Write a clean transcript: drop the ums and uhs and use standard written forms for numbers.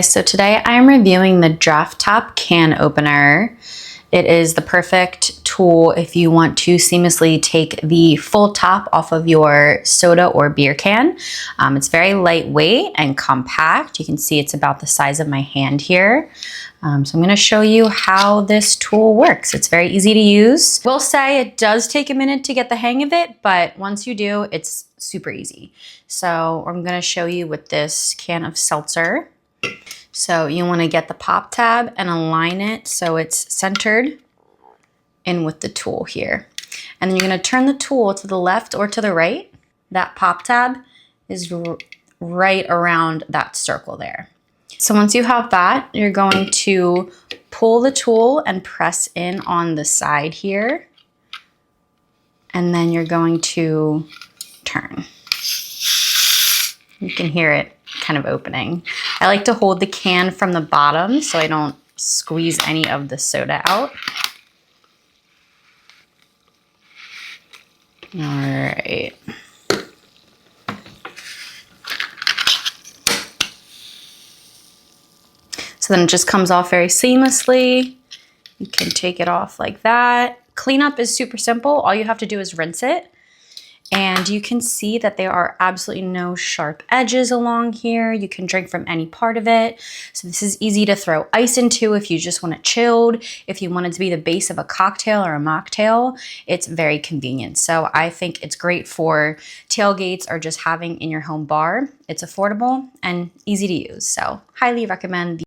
So today I'm reviewing the Draft Top Can Opener. It is the perfect tool if you want to seamlessly take the full top off of your soda or beer can. It's very lightweight and compact. You can see it's about the size of my hand here. So I'm going to show you how this tool works. It's very easy to use. We'll say it does take a minute to get the hang of it, but once you do, it's super easy. So I'm going to show you with this can of seltzer. So you want to get the pop tab and align it so it's centered in with the tool here. And then you're going to turn the tool to the left or to the right. That pop tab is right around that circle there. So once you have that, you're going to pull the tool and press in on the side here. And then you're going to turn. You can hear it kind of opening. I like to hold the can from the bottom so I don't squeeze any of the soda out. All right. So then it just comes off very seamlessly. You can take it off like that. Cleanup is super simple. All you have to do is rinse it. And you can see that there are absolutely no sharp edges along here. You can drink from any part of it. So this is easy to throw ice into if you just want it chilled. If you want it to be the base of a cocktail or a mocktail, it's very convenient. So I think it's great for tailgates or just having in your home bar. It's affordable and easy to use. So highly recommend.